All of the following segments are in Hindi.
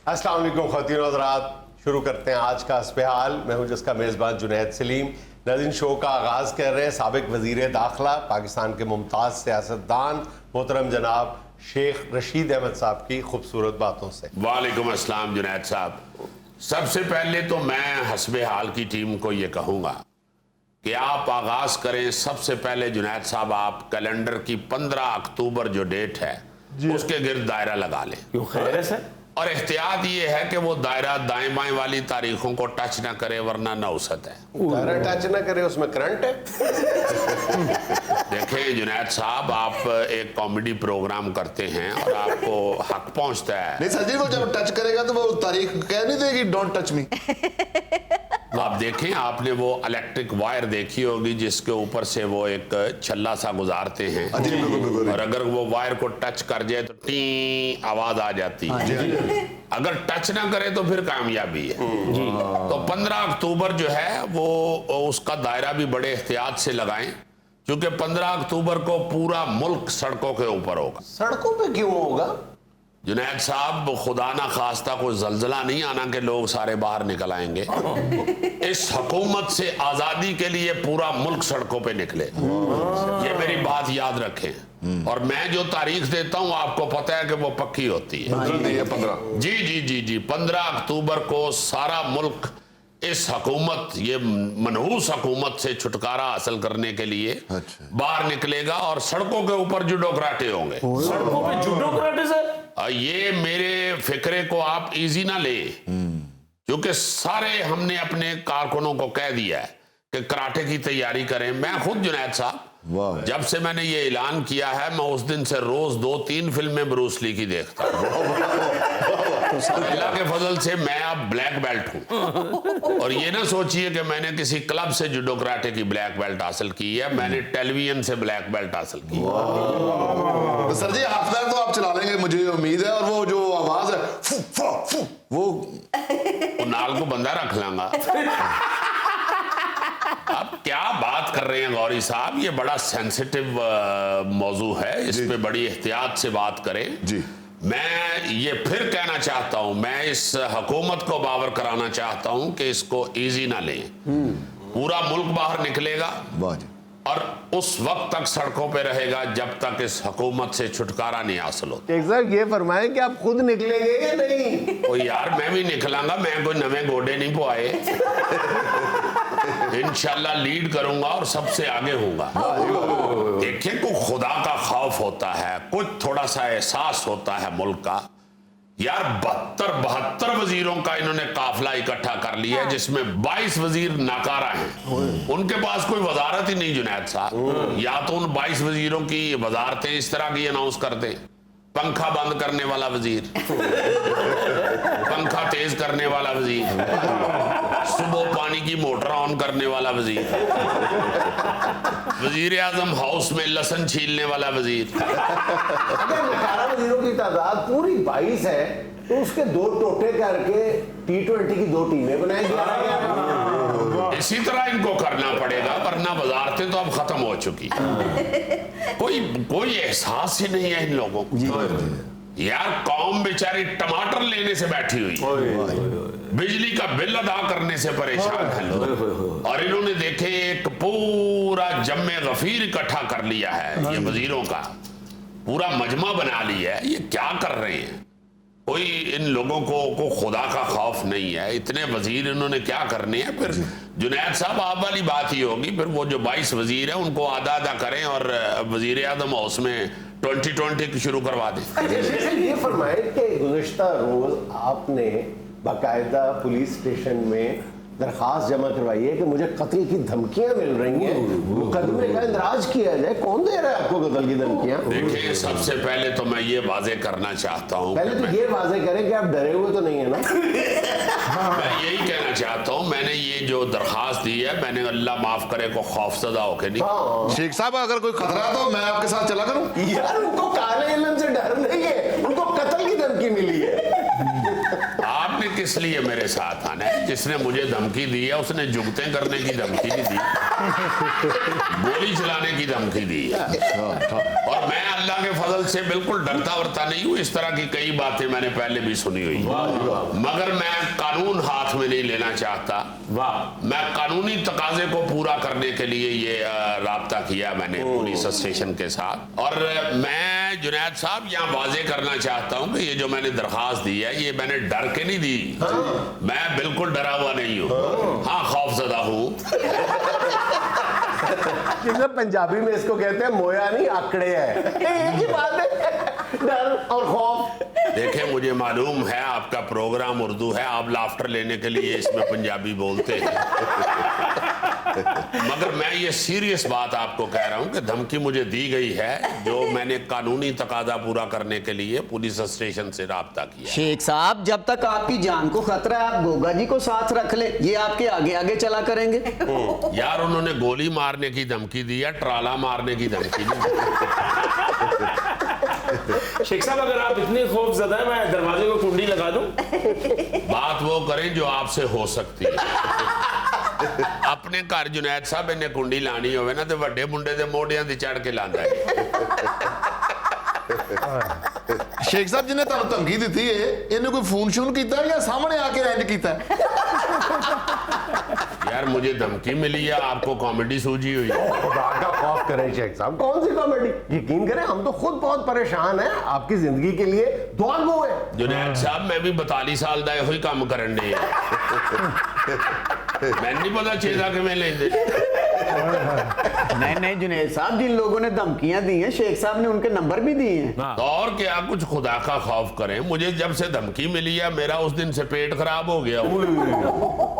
अस्सलाम वालेकुम ख़वातीन और हज़रात, शुरू करते हैं आज का हस्बे-हाल। मैं हूं जिसका मेज़बान जुनैद सलीम। नाज़रीन, शो का आगाज़ कर रहे हैं साबिक़ वज़ीर दाखिला पाकिस्तान के मुमताज़ सियासतदान मोहतरम जनाब शेख रशीद अहमद साहब की खूबसूरत बातों से। वालेकुम अस्सलाम जुनैद साहब। सबसे पहले तो मैं हस्बे हाल की टीम को ये कहूँगा कि आप आगाज़ करें। सबसे पहले जुनैद साहब, आप कैलेंडर की 15 अक्टूबर जो डेट है उसके गिर्द दायरा लगा लें। क्यों खैर है सर? और एहतियात ये है कि वो दायरा दाएं बाएं वाली तारीखों को टच ना करे, वरना नौसत है। दायरा टच ना करे, उसमें करंट है। देखें जुनैद साहब, आप एक कॉमेडी प्रोग्राम करते हैं और आपको हक पहुंचता है। नहीं सर जी, वो जब टच करेगा तो वो तारीख कह नहीं देगी डोंट टच मी। आप देखें, आपने वो इलेक्ट्रिक वायर देखी होगी जिसके ऊपर से वो एक छल्ला सा गुजारते हैं, और अगर वो वायर को टच कर जाए तो टी आवाज आ जाती है। अगर टच ना करे तो फिर कामयाबी है। तो 15 अक्टूबर जो है वो उसका दायरा भी बड़े एहतियात से लगाएं, क्योंकि 15 अक्टूबर को पूरा मुल्क सड़कों के ऊपर होगा। सड़कों पे क्यों होगा जुनैद साहब? खुदा ना खास्ता कोई जलजला नहीं आना कि लोग सारे बाहर निकल आएंगे। इस हुकूमत से आजादी के लिए पूरा मुल्क सड़कों पे निकले, ये मेरी बात याद रखें। और मैं जो तारीख देता हूं आपको पता है कि वो पक्की होती है। 15 जी जी जी जी 15 अक्टूबर को सारा मुल्क इस हुकूमत, ये मनहूस हुकूमत से छुटकारा हासिल करने के लिए बाहर निकलेगा और सड़कों के ऊपर जुडो कराटे होंगे। सड़कों पे जुडो कराटे सर? ये मेरे फिक्रे को आप इजी ना ले, क्योंकि सारे हमने अपने कारकुनों को कह दिया है कि कराटे की तैयारी करें। मैं खुद जुनैद साहब, जब से मैंने ये ऐलान किया है, मैं उस दिन से रोज 2-3 फिल्में ब्रूस ली की देखता हूँ। अल्लाह के फजल से मैं अब ब्लैक बेल्ट हूँ। और ये ना सोचिए कि मैंने किसी क्लब से जुडो कराटे की ब्लैक बेल्ट हासिल की है, मैंने टेलीविजन से ब्लैक बेल्ट हासिल की है। तो सर जी हाफ पैर तो आप चला लेंगे मुझे उम्मीद है, और वो जो आवाज है फू फू फू, वो नाल को बंदा रख लांगा। अब क्या बात कर रहे हैं गौरी साहब, ये बड़ा सेंसिटिव मौजू है, इस पे बड़ी एहतियात से बात करें जी। मैं ये फिर कहना चाहता हूं, मैं इस हुकूमत को बावर कराना चाहता हूं कि इसको इजी ना लें। पूरा मुल्क बाहर निकलेगा और उस वक्त तक सड़कों पे रहेगा जब तक इस हुकूमत से छुटकारा नहीं हासिल होता। सर ये फरमाएं कि आप खुद निकलेंगे या नहीं? ओ यार, मैं भी निकलांगा, मैं कोई नवे गोडे नहीं पुआए। इंशाल्लाह लीड करूंगा और सबसे आगे होगा। देखिए, को खुदा का खौफ होता है, कुछ थोड़ा सा एहसास होता है मुल्क का। यार 72 वजीरों का इन्होंने काफिला इकट्ठा कर लिया है, जिसमें 22 वजीर नाकारा हैं। उनके पास कोई वजारत ही नहीं जुनैद साहब। या तो उन 22 वजीरों की वजारतें इस तरह की अनाउंस कर दें, पंखा बंद करने वाला वजीर, पंखा तेज करने वाला वजीर, सुबह पानी की मोटर ऑन करने वाला वजीर, वजीर आजम हाउस में लहसुन छीलने वाला वजीर। अगर 18 वजीरों की तादाद पूरी 22 है तो उसके 2 टोटे करके T20 की 2 टीमें बनाई जा रही हैं। इसी तरह इनको करना पड़ेगा, वरना वजारतें तो अब खत्म हो चुकी। कोई एहसास ही नहीं है इन लोगों को। यार कौम बेचारी टमाटर लेने से बैठी हुई, बिजली का बिल अदा करने से परेशान है लोग, और इन्होंने देखे एक पूरा जम्मे गफीर इकट्ठा कर लिया है। ये वजीरों का पूरा मजमा बना लिया है। ये क्या कर रहे हैं? कोई इन लोगों को खुदा का खौफ नहीं है। इतने वजीर इन्होंने क्या करने हैं? फिर जुनैद साहब, आप वाली बात ही होगी, फिर वो जो 22 वजीर है उनको आधा आधा करें और वजीर आजम हाउस में 2020 शुरू करवा दें। ये फरमाए कि गुज़िश्ता रोज आपने बाकायदा पुलिस स्टेशन में दरखास्त जमा करवाई है कि मुझे कत्ल की धमकियां मिल रही हैं, मुकदमे का इंदराज किया जाए। कौन दे रहा है आपको कत्ल की धमकियां? देखिए, सबसे पहले तो मैं ये वाजे करना चाहता हूँ, पहले तो ये वाजे करें कि आप डरे हुए तो नहीं है ना? मैं यही कहना चाहता हूँ, मैंने ये जो दरखास्त दी है, मैंने अल्लाह माफ करे को खौफजदा होके नहीं। शेख साहब, अगर कोई खतरा तो मैं आपके साथ चला करूं। यार उनको काले इल्म से डर नहीं है, उनको कत्ल की धमकी मिली है। आपने किस लिए मेरे साथ आना है? जिसने मुझे धमकी दी है उसने जुगतें करने की धमकी नहीं दी, गोली चलाने की धमकी दी है। और मैं अल्लाह के फजल से बिल्कुल डरता वरता नहीं हूँ, इस तरह की कई बातें मैंने पहले भी सुनी हुई, मगर मैं कानून हाथ में नहीं लेना चाहता। वाह, मैं कानूनी तकाजे को पूरा करने के लिए ये राब्ता किया मैंने पुलिस स्टेशन के साथ। और मैं जुनैद साहब यहाँ वाजे करना चाहता हूँ कि ये जो मैंने दरखास्त दी है, ये मैंने डर के नहीं दी। मैं बिल्कुल डरा हुआ नहीं हूँ, हाँ खौफजदा हूँ। पंजाबी में इसको कहते हैं मोया नहीं आंकड़े है, एक ही बात है, डर और खौफ। देखें, मुझे मालूम है आपका प्रोग्राम उर्दू है, आप लाफ्टर लेने के लिए इसमें पंजाबी बोलते हैं, मगर मैं ये सीरियस बात आपको कह रहा हूं कि धमकी मुझे दी गई है, जो मैंने कानूनी तकाजा पूरा करने के लिए पुलिस स्टेशन से राब्ता किया। शेख साहब, जब तक आपकी जान को खतरा है, आप गोगा जी को साथ रख ले, ये आपके आगे आगे चला करेंगे। यार, उन्होंने गोली मारने की धमकी दी है, ट्राला मारने की धमकी दी। शेख साहब अगर आप इतने खौफजदा हैं, मैं दरवाजे को कुंडी लगा दूं? बात वो करें जो आपसे हो सकती है। अपने घर जुनैद साहब इन्हें कुंडी लानी होवे ना, तो वड्डे मुंडे दे मोढ़ियां दी चढ़ के लांदा है। शेख साहब जिन्हें ਤੁਹਾਨੂੰ ਧਮਕੀ ਦਿੱਤੀ ਹੈ, ਇਹਨੇ ਕੋਈ ਫੋਨ ਸ਼ੂਨ ਕੀਤਾ ਹੈ ਜਾਂ ਸਾਹਮਣੇ ਆ ਕੇ ਐਂਡ ਕੀਤਾ है? यार, मुझे धमकी मिली है, आपको कॉमेडी सूझी हुई है। खुदा का खौफ करें शेख साहब, कौन सी कॉमेडी? यकीन करें, हम तो खुद बहुत परेशान हैं, आपकी जिंदगी के लिए दुआ गो है। जुनैद साहब, मैं भी 42 साल दा ਇਹੋ ਹੀ ਕੰਮ ਕਰਨ ਦੇ ਆ। मैं नहीं पता चेता किवें लेंदे। नहीं नहीं जुनैद साहब, जिन लोगों ने धमकियां दी हैं, शेख साहब ने उनके नंबर भी दिए हैं। और क्या कुछ खुदा का खौफ करें, मुझे जब से धमकी मिली है, मेरा उस दिन से पेट खराब हो गया।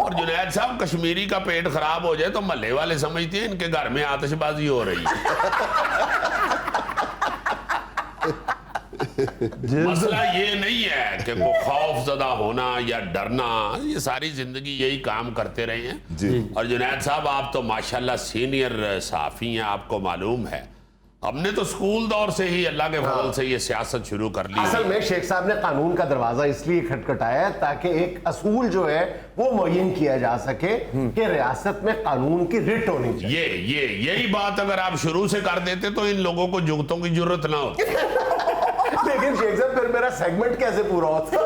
और जुनैद साहब, कश्मीरी का पेट खराब हो जाए तो महल्ले वाले समझते हैं इनके घर में आतिशबाजी हो रही है। मसला ये नहीं है कि को खौफजदा होना या डरना, ये सारी जिंदगी यही काम करते रहे हैं जी। और जुनैद साहब, आप तो माशाल्लाह सीनियर सहाफी हैं, आपको मालूम है हमने तो स्कूल दौर से ही अल्लाह के फजल से ये सियासत शुरू कर ली। असल में शेख साहब ने कानून का दरवाजा इसलिए खटखटाया है ताकि एक असूल जो है वो मुय्यन किया जा सके कि रियासत में कानून की रिट होनी चाहिए। यही बात अगर आप शुरू से कर देते तो इन लोगों को जुगतों की जरूरत ना होती। लेकिन शेख साहब, फिर मेरा सेगमेंट कैसे पूरा होता?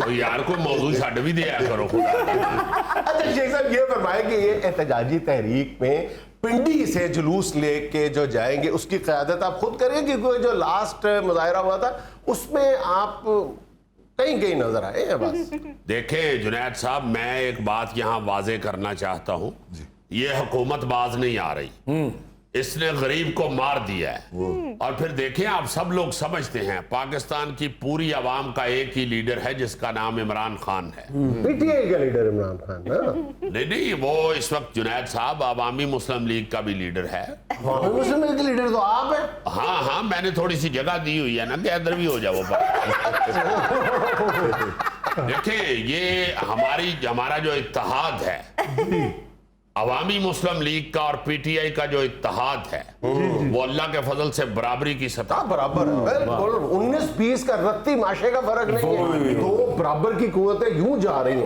तो यार, कोई मौजूद छड़ भी दिया करो खुदा। अच्छा शेख साहब, ये फरमाए कि ये एहतजाजी तहरीक में पिंडी से जुलूस लेके जो जाएंगे, उसकी क़यादत आप खुद करेंगे? क्योंकि जो लास्ट मुजाहिरा हुआ था उसमें आप कहीं कहीं नजर आए हैं बस। देखें जुनैद साहब, मैं एक बात यहाँ वाजे करना चाहता हूँ, ये हुकूमत बाज नहीं आ रही, इसने गरीब को मार दिया है। और फिर देखें, आप सब लोग समझते हैं पाकिस्तान की पूरी आवाम का एक ही लीडर है जिसका नाम इमरान खान है। पीटीआई का लीडर इमरान खान ना? नहीं, वो इस वक्त जुनैद साहब अवामी मुस्लिम लीग का भी लीडर है। मुस्लिम लीग के लीडर तो आप हैं। हाँ, मैंने थोड़ी सी जगह दी हुई है ना कि इधर भी हो जाओ। देखिए, ये हमारा जो इत्तेहाद है, अवामी मुस्लिम लीग का और पीटीआई का जो इत्तेहाद है, वो अल्लाह के फजल से बराबरी की सतह बराबर है। बिल्कुल 19-20 का रत्ती माशे का फर्क नहीं है, दो बराबर की कुव्वतें यूं जा रही हैं।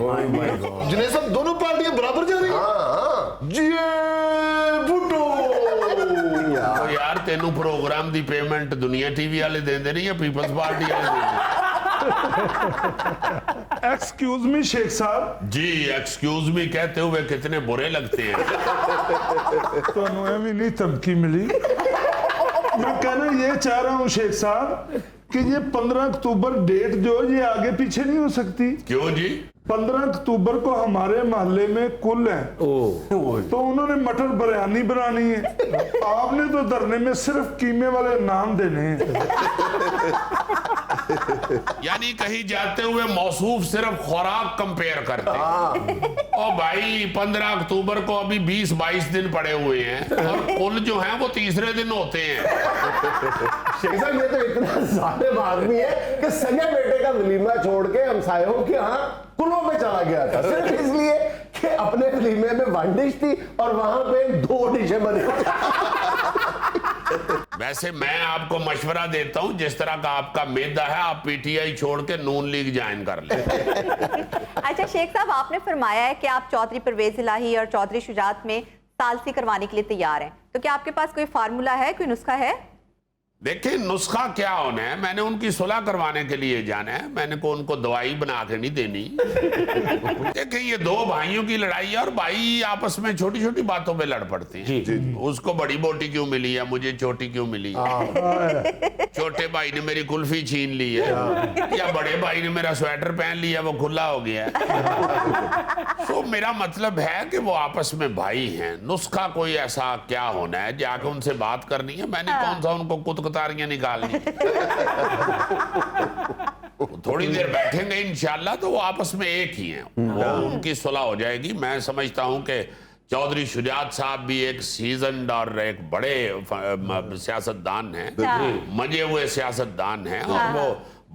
जुनैद साहब, दोनों पार्टियां बराबर जा रही हैं। हाँ, जी भुट्टो। तो यार, तेनू प्रोग्राम दी पेमेंट दुनिया टीवी वाले देंदे नहीं या पीपल्स पार्टी वाले देंदे? एक्सक्यूज मी शेख साहब, जी, एक्सक्यूज मी कहते हुए कितने बुरे लगते हैं। ਤੁਹਾਨੂੰ ਐਵੇਂ नहीं धमकी मिली। मैं कहना ये चाह रहा हूँ शेख साहब कि ये 15 अक्टूबर डेट जो ये आगे पीछे नहीं हो सकती। क्यों जी? 15 अक्टूबर को हमारे मोहल्ले में कुल है, तो उन्होंने मटर बिरयानी बनानी है, आपने तो धरने में सिर्फ कीमे वाले नाम देने हैं। यानी कहीं जाते हुए मौसूफ सिर्फ खुराक कंपेयर करते हैं। ओ भाई, 15 अक्टूबर को अभी 20-22 दिन पड़े हुए हैं और कुल जो हैं वो तीसरे दिन होते हैं। शेख साहब, ये तो इतना जालिम आदमी है कि सगे बेटे का वलीमा छोड़ के हमसायों के यहाँ कुलों में चला गया था, सिर्फ इसलिए कि अपने वलीमे में 1 डिश थी और वहां पे 2 डिशें बनी। वैसे मैं आपको मशवरा देता हूं, जिस तरह का आपका मेदा है, आप पीटीआई छोड़ के नून लीग ज्वाइन कर लें। अच्छा शेख साहब, आपने फरमाया है कि आप चौधरी परवेज इलाही और चौधरी शुजात में सालसी करवाने के लिए तैयार हैं, तो क्या आपके पास कोई फार्मूला है, कोई नुस्खा है? देखिए नुस्खा क्या होना है, मैंने उनकी सुलह करवाने के लिए जाना है, मैंने को उनको दवाई बना के नहीं देनी। देखिए ये दो भाइयों की लड़ाई है और भाई आपस में छोटी छोटी बातों पे लड़ पड़ते हैं। उसको बड़ी बोटी क्यों मिली है, मुझे छोटी क्यों मिली है, छोटे भाई ने मेरी कुल्फी छीन ली है, या बड़े भाई ने मेरा स्वेटर पहन लिया वो खुला हो गया है। तो मेरा मतलब है कि वो आपस में भाई हैं, नुस्खा कोई ऐसा क्या होना है, जाके उनसे बात करनी है, मैंने कौन सा उनको कुतकुतारियां निकालनी। थोड़ी देर बैठेंगे इंशाल्लाह तो वो आपस में एक ही हैं, वो उनकी सुलह हो जाएगी। मैं समझता हूं कि चौधरी शुजात साहब भी एक सीजन्ड और एक बड़े सियासतदान हैं, मजे हुए सियासतदान हैं और वो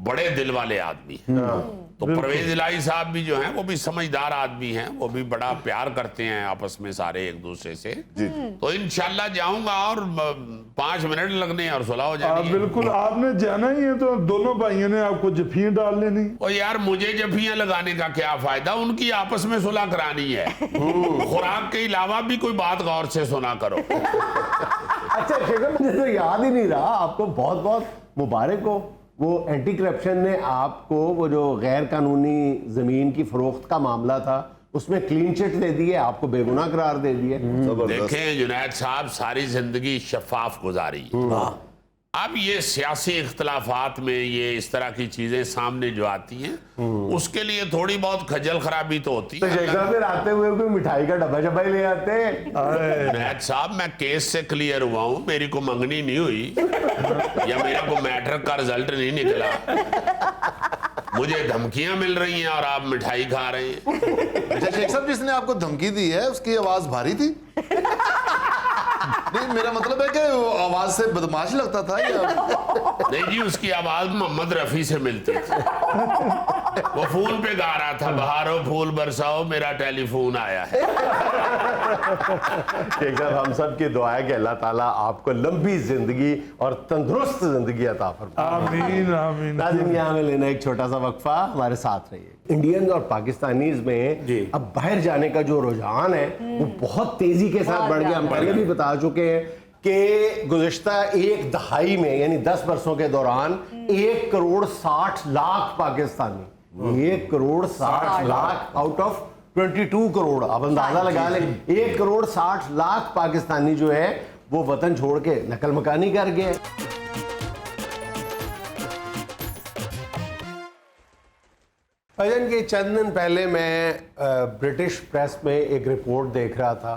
बड़े दिल वाले आदमी हैं। तो परवेज इलाही साहब भी जो हैं वो भी समझदार आदमी हैं, वो भी बड़ा प्यार करते हैं आपस में सारे एक दूसरे से। तो इंशाल्लाह जाऊंगा और 5 मिनट लगने और सुलह हो जाएगी। बिल्कुल आपने जाना ही है, तो दोनों भाइयों ने आपको जफियां डाल लेनी। और यार मुझे जफियां लगाने का क्या फायदा, उनकी आपस में सुलह करानी है। खुराक के अलावा भी कोई बात गौर से सुना करो। अच्छा शेखर, मुझे तो याद ही नहीं रहा, आपको बहुत बहुत मुबारक हो। वो एंटी करप्शन ने आपको वो जो गैर कानूनी जमीन की फरोख्त का मामला था उसमें क्लीन चिट दे दी है, आपको बेगुनाह करार दे दिया। देखें जुनैद साहब सारी जिंदगी शफाफ गुजारी, अब ये सियासी इख्तलाफात में ये इस तरह की चीजें सामने जो आती हैं उसके लिए थोड़ी बहुत खजल खराबी तो होती तो है। शेखर फिर आते हुए कोई मिठाई का डब्बा शब्बा ही ले आते हैं। जुनैद साहब मैं केस से क्लियर हुआ हूं, मेरी को मंगनी नहीं हुई या मेरा को मैट्रिक का रिजल्ट नहीं निकला, मुझे धमकियां मिल रही हैं और आप मिठाई खा रहे हैं। अच्छा शेख साहब, जिसने आपको धमकी दी है उसकी आवाज भारी थी? नहीं मेरा मतलब है कि वो आवाज से बदमाश लगता था या? नहीं जी, उसकी आवाज मोहम्मद रफी से मिलती थी। वो फोन पे गा रहा था, बहारो फूल बरसाओ मेरा टेलीफोन आया है। शेखर, हम सब की दुआ है कि अल्लाह ताला आपको लंबी जिंदगी और तंदुरुस्त जिंदगी अता फरमाए। आमीन आमीन। नाज़रीन, यहाँ में लेना एक छोटा सा वक्फा, हमारे साथ रहिए। इंडियंस और पाकिस्तानीज में अब बाहर जाने का जो रुझान है वो बहुत तेजी के साथ बढ़ गया। हम पहले भी बता चुके हैं कि गुज़िश्ता एक दहाई में यानी 10 वर्षों के दौरान 1 करोड़ 60 लाख पाकिस्तानी, 1 करोड़ 60 लाख आउट ऑफ 22 करोड़, आप अंदाजा लगा लें, 1 करोड़ 60 लाख पाकिस्तानी जो है वो वतन छोड़ के नकल मकानी कर गए। भजन के चंद दिन पहले मैं ब्रिटिश प्रेस में एक रिपोर्ट देख रहा था।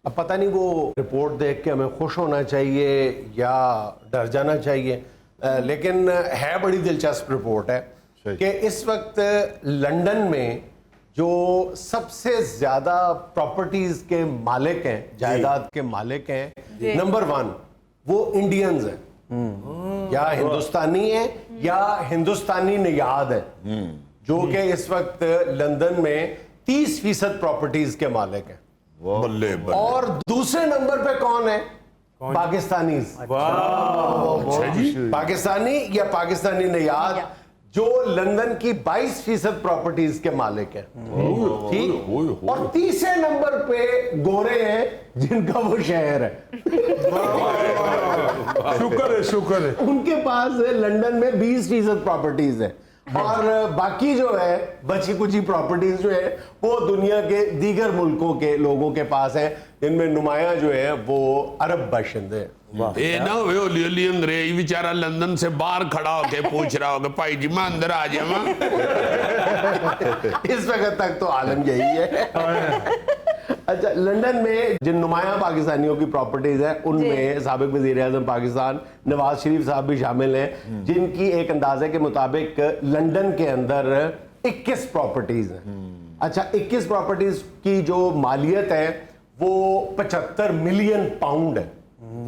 अब पता नहीं वो रिपोर्ट देख के हमें खुश होना चाहिए या डर जाना चाहिए, लेकिन है बड़ी दिलचस्प रिपोर्ट है कि इस वक्त लंदन में जो सबसे ज़्यादा प्रॉपर्टीज़ के मालिक हैं, जायदाद के मालिक हैं, नंबर 1 वो इंडियंस हैं, या हिंदुस्तानी है या हिंदुस्तानी नियाद है, जो कि इस वक्त लंदन में 30% प्रॉपर्टीज के मालिक हैं। बल्ले बल्ले। और दूसरे नंबर पे कौन है? पाकिस्तानी। पाकिस्तानी या पाकिस्तानी नियाद जो लंदन की 22% प्रॉपर्टीज के मालिक हैं, ठीक। और तीसरे नंबर पे गोरे हैं जिनका वो शहर है। शुक्र है उनके पास लंदन में 20% प्रॉपर्टीज है और बाकी जो है बची कुछ प्रॉपर्टीज जो है वो दुनिया के दीगर मुल्कों के लोगों के पास है, इनमें नुमाया जो है वो अरब बाशिंदे हैं। ए ना वे ओली ओली अंग्रेज बेचारा लंदन से बाहर खड़ा होके पूछ रहा होगा, भाई जी मैं अंदर आ जावा। इस वक्त तक तो आलम यही है। अच्छा, लंदन में जिन नुमाया पाकिस्तानियों की प्रॉपर्टीज है उनमें साबिक वज़ीर-ए-आज़म पाकिस्तान नवाज शरीफ साहब भी शामिल हैं, जिनकी एक अंदाजे के मुताबिक लंदन के अंदर 21 प्रॉपर्टीज हैं। अच्छा, 21 प्रॉपर्टीज की जो मालियत है वो 75 मिलियन पाउंड है,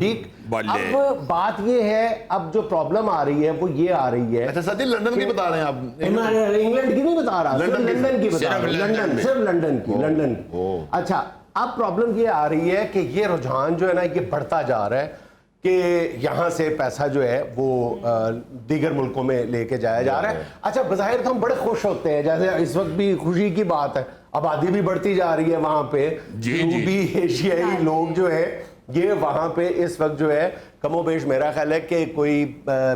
ठीक। अब बात ये है, अब जो प्रॉब्लम आ रही है वो ये आ रही है। अच्छा सती लंदन की बता रहे हैं आप? इंग्लैंड की नहीं बता रहा, सिर्फ लंदन की बता रहा हूं, सिर्फ लंदन की। अच्छा, अब प्रॉब्लम ये आ रही है कि ये रुझान जो है ना ये बढ़ता जा रहा है कि यहाँ से पैसा जो है वो दीगर मुल्कों में लेके जाया जा रहा है। अच्छा, बज़ाहिर तो हम बड़े खुश होते हैं, जैसे इस वक्त भी खुशी की बात है, आबादी भी बढ़ती जा रही है वहां पे, जनूबी एशियाई लोग जो है ये वहां पे इस वक्त जो है कमोबेश मेरा ख्याल है कि कोई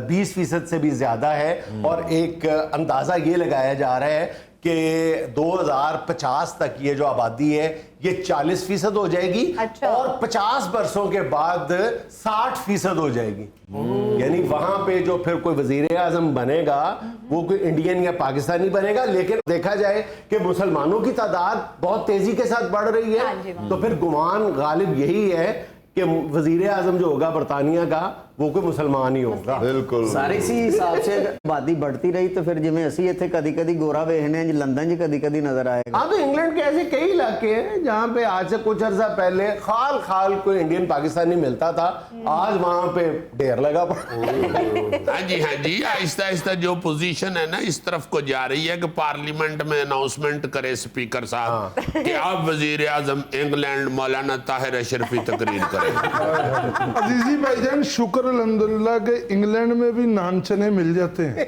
20% से भी ज्यादा है। और एक अंदाजा ये लगाया जा रहा है कि 2050 तक ये जो आबादी है ये 40% हो जाएगी। अच्छा। और 50 वर्षों के बाद 60% हो जाएगी। यानी वहां पे जो फिर कोई वजीर आजम बनेगा वो कोई इंडियन या पाकिस्तानी बनेगा। लेकिन देखा जाए कि मुसलमानों की तादाद बहुत तेजी के साथ बढ़ रही हाँ जी, है, तो फिर गुमान गालिब यही है कि वजीर आजम जो होगा बरतानिया का वो कोई मुसलमान ही होगा। बिल्कुल सारी सी हिसाब से आबादी बढ़ती रही तो फिर जिमें असी इतने कदी कदी गोरा वेखने लंदन च कदी कदी नजर आएगा। हाँ, तो इंग्लैंड के ऐसे कई इलाके हैं जहाँ पे आज से कुछ अर्सा पहले खाल खाल कोई इंडियन पाकिस्तानी मिलता था, आज वहां पे ढेर लगा पड़ा। हाँ जी, आहिस्ता आहिस्ता जो पोजीशन है ना इस तरफ को जा रही है कि पार्लियामेंट में अनाउंसमेंट करे स्पीकर साहब कि आप वजीर आजम इंग्लैंड मौलाना ताहिर अशरफी तकरीर करें। अजीजी भाईजान, शुक्र अल्हम्दुलिल्लाह के इंग्लैंड में भी नान चने मिल जाते हैं।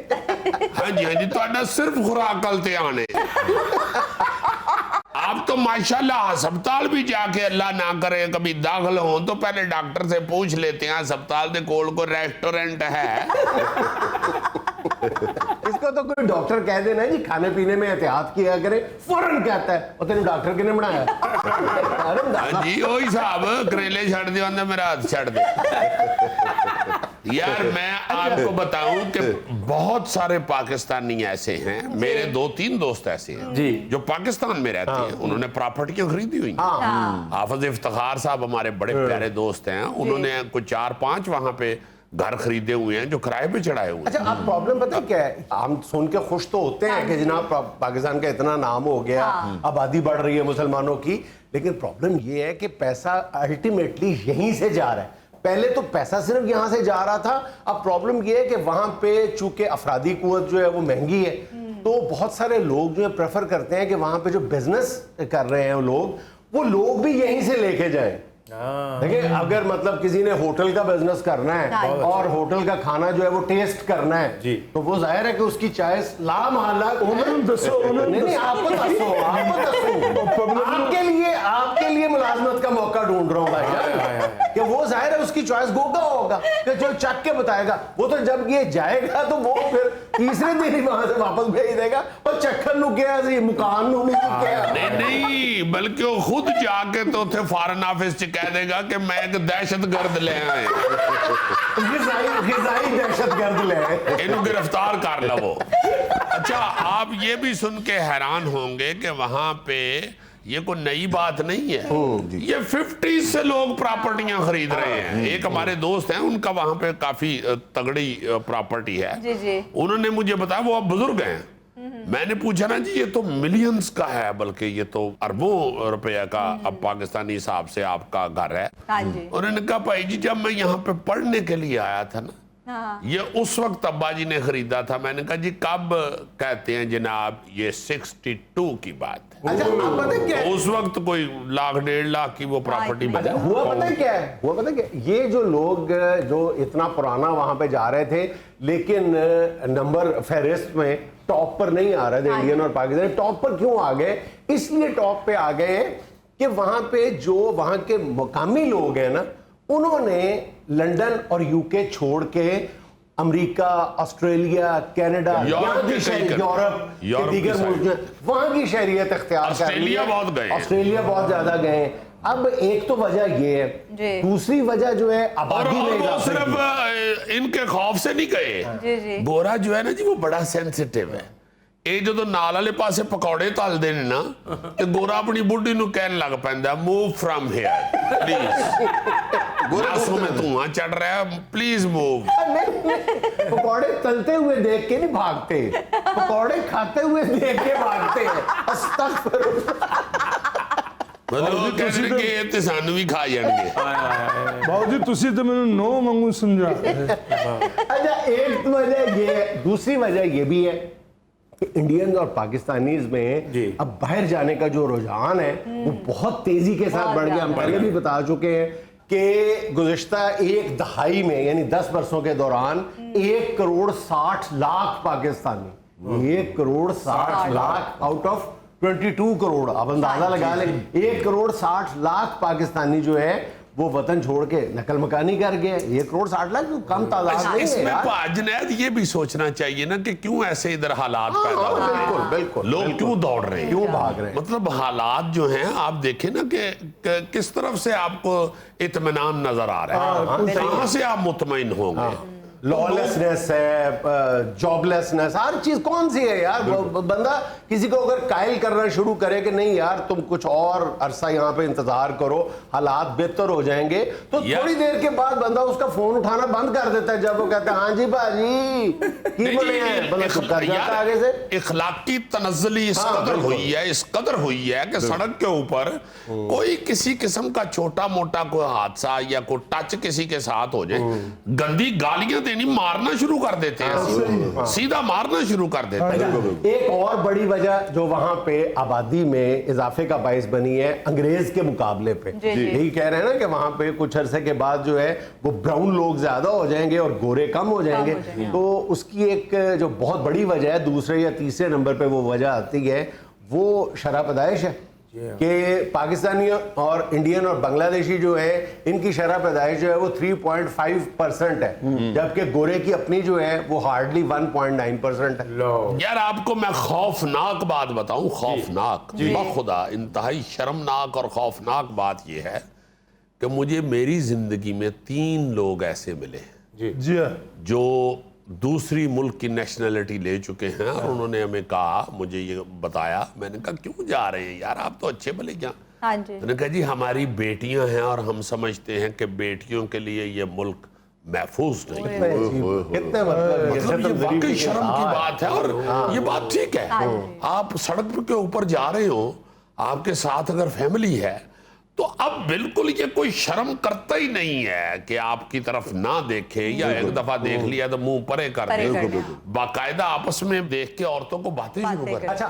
हाँ जी, तो सिर्फ खुराक कलते आने। आप तो माशाल्लाह अस्पताल भी जाके अल्लाह ना करे कभी दाखिल हो तो पहले डॉक्टर से पूछ लेते हैं अस्पताल के कोल को रेस्टोरेंट है। इसको तो कोई डॉक्टर कह देना जी खाने पीने में एहतियात किया करे, फौरन कहता है और तेरे डॉक्टर किने बनाया। हाँ जी, वही साहब करेले छड़ दे मेरा हाथ छड़ दे। यार मैं आपको बताऊं कि बहुत सारे पाकिस्तानी ऐसे हैं, मेरे 2-3 दोस्त ऐसे हैं जी जो पाकिस्तान में रहते हैं, उन्होंने प्रॉपर्टियां खरीदी हुई हैं। हाफिज इफ्तिखार साहब हमारे बड़े प्यारे दोस्त हैं, उन्होंने कुछ 4-5 वहां पे घर खरीदे हुए हैं जो किराए पे चढ़ाए हुए हैं। अच्छा, अब प्रॉब्लम पता है क्या है? हम सुन के खुश तो होते हैं कि जनाब पाकिस्तान का इतना नाम हो गया, आबादी बढ़ रही है मुसलमानों की, लेकिन प्रॉब्लम ये है कि पैसा अल्टीमेटली यहीं से जा रहा है। पहले तो पैसा सिर्फ यहां से जा रहा था, अब प्रॉब्लम ये है कि वहां पे चूंकि अफरादी कुव्वत जो है वो महंगी है, तो बहुत सारे लोग जो है प्रेफर करते हैं कि वहां पे जो बिजनेस कर रहे हैं वो लोग भी यहीं से लेके जाएं। देखिए, अगर मतलब किसी ने होटल का बिजनेस करना है और होटल का खाना जो है वो टेस्ट करना है, तो वो जाहिर है कि उसकी चॉइस लामहला नहीं, आपके लिए मुलाजमत का मौका ढूंढ रहा हूँ भाई कि वो जाहिर है उसकी चॉइस गोगा होगा कि जो चक के बताएगा। वो तो जब ये जाएगा तो वो फिर तीसरे दिन ही वहां से वापस भेज देगा और चक्कर नु गया सी मुकान नु नहीं, बल्कि वो खुद जाके तो थे फॉरेन ऑफिस च कह देगा कि मैं एक दहशतगर्द ले आए, गिज़ाई दहशतगर्द ले आए, इन्हें गिरफ्तार कर लो। अच्छा, आप ये भी सुन के हैरान होंगे कि वहां पे ये कोई नई बात नहीं है, ये 50 से लोग प्रॉपर्टियां खरीद रहे हैं। एक हमारे दोस्त हैं, उनका वहां पे काफी तगड़ी प्रॉपर्टी है। जी। उन्होंने मुझे बताया, वो अब बुजुर्ग हैं, मैंने पूछा ना जी ये तो मिलियंस का है, बल्कि ये तो अरबों रुपए का अब पाकिस्तानी हिसाब से आपका घर है। हाँ जी। उन्होंने कहा भाई जी जब मैं यहाँ पे पढ़ने के लिए आया था ना, ये उस वक्त अब्बा जी ने खरीदा था। मैंने कहा जी कब कहते हैं जनाब, ये 62 की बात है। अच्छा, आप पता है क्या है? उस वक्त कोई 1-1.5 लाख की वो प्रॉपर्टी बनी। हुआ पता है क्या है? हुआ पता है क्या? ये जो लोग जो इतना पुराना वहां पे जा रहे थे, लेकिन नंबर फेहरिस्त में टॉप पर नहीं आ रहे थे, इंडियन और पाकिस्तानी टॉप पर क्यों आ गए? इसलिए टॉप पे आ गए कि वहां पे जो वहां के मुकामी लोग हैं ना, उन्होंने लंदन और यूके छोड़ के अमेरिका, ऑस्ट्रेलिया, कनाडा, यूरोप के दीगर मुल्क, वहां की शहरियत इख्तियार कर ली है। ऑस्ट्रेलिया बहुत ज्यादा गए। अब एक तो वजह ये है, दूसरी वजह जो है आबादी में वो सिर्फ इनके खौफ से नहीं गए। गोरा जो है ना जी वो बड़ा सेंसिटिव है। ਇਹ ਜਦੋਂ ਨਾਲ ਵਾਲੇ ਪਾਸੇ ਪਕੌੜੇ ਤਲਦੇ ਨੇ ਨਾ ਤੇ ਗੋਰਾ ਆਪਣੀ ਬੁੱਢੀ ਨੂੰ ਕਹਿਣ ਲੱਗ ਪੈਂਦਾ ਮੂਵ ਫਰਮ ਹੇਅਰ ਪਲੀਜ਼। ਗੋਰਾ में धुआं चढ़ रहा है प्लीज मूव। पकौड़े तलते हुए देख के नहीं भागते, पकौड़े खाते हुए देख के भागते हैं। मतलब कहने कि ये ते सानू भी खा जाएंगे। बाबू जी तुसी तो मैंने नो मंगू समझा। अच्छा, एक वजह ये, दूसरी वजह ये भी है इंडियन और पाकिस्तानीज में अब बाहर जाने का जो रुझान है वो बहुत तेजी के साथ बढ़ गया। हम पहले भी बता चुके हैं कि गुज़िश्ता एक दहाई में यानी 10 वर्षों के दौरान 1,60,00,000 पाकिस्तानी, 1,60,00,000 आउट ऑफ 22 करोड़, अब अंदाजा लगा लें 1,60,00,000 पाकिस्तानी जो है वो वतन छोड़ के नकल मकानी कर गए। 1,60,00,000 कम तादाद नहीं है इसमें यार। जुनैद ये भी सोचना चाहिए ना कि क्यों ऐसे इधर हालात पैदा हो रहे हैं, बिल्कुल बिल्कुल लोग बिल्कुल। क्यों दौड़ रहे हैं, क्यों भाग रहे हैं? मतलब हालात जो हैं आप देखें ना कि किस तरफ से आपको इत्मीनान नजर आ रहा है, कहां से आप मुतमईन होंगे। लॉलेसनेस है, जॉबलेसनेस, हर चीज कौन सी है यार। बंदा किसी को अगर कायल करना शुरू करे कि नहीं यार तुम कुछ और अरसा यहाँ पे इंतजार करो, हालात बेहतर हो जाएंगे, तो थोड़ी देर के बाद बंदा उसका फोन उठाना बंद कर देता है। जब वो कहता है हाँ जी भाजी की बोले हैं, बंदा चुप कर जाता है आगे से। इखलाकी तनज़्ज़ुली इस कदर हुई है कि सड़क के ऊपर कोई किसी किस्म का छोटा मोटा कोई हादसा या कोई टच किसी के साथ हो जाए, गंदी गालियां देनी, मारना शुरू कर देते हैं, सीधा मारना शुरू कर देते हैं। एक और बड़ी वजह जो वहां पे आबादी में इजाफे का बाइस बनी है अंग्रेज के मुकाबले पे, यही कह रहे हैं ना कि वहां पे कुछ अरसे के बाद जो है वो ब्राउन लोग ज्यादा हो जाएंगे और गोरे कम हो जाएंगे। तो उसकी एक जो बहुत बड़ी वजह है, दूसरे या तीसरे नंबर पे वो वजह आती है, वो शराब पैदाइश है कि पाकिस्तानी और इंडियन और बांग्लादेशी जो है इनकी शरह पैदाइश जो है वो 3.5% है, जबकि गोरे की अपनी जो है वो हार्डली 1.9% है। यार आपको मैं खौफनाक बात बताऊं, खौफनाक खुदा इंतहाई शर्मनाक और खौफनाक बात यह है कि मुझे मेरी जिंदगी में 3 लोग ऐसे मिले जी हाँ। जो दूसरी मुल्क की नेशनैलिटी ले चुके हैं और उन्होंने हमें कहा, मुझे ये बताया, मैंने कहा क्यों जा रहे हैं यार आप तो अच्छे भले क्या। हाँ जी। मैंने कहा जी हमारी बेटियां हैं और हम समझते हैं कि बेटियों के लिए ये मुल्क महफूज नहीं है। कितने मतलब ये वाकई शर्म की बात है और ये बात ठीक है। आप सड़क के ऊपर जा रहे हो, आपके साथ अगर फैमिली है तो अब बिल्कुल ये कोई शर्म करता ही नहीं है कि आपकी तरफ ना देखे या एक दफा देख लिया तो मुंह परे कर दे, बाकायदा आपस में देख के औरतों को बातें शुरू कर। अच्छा,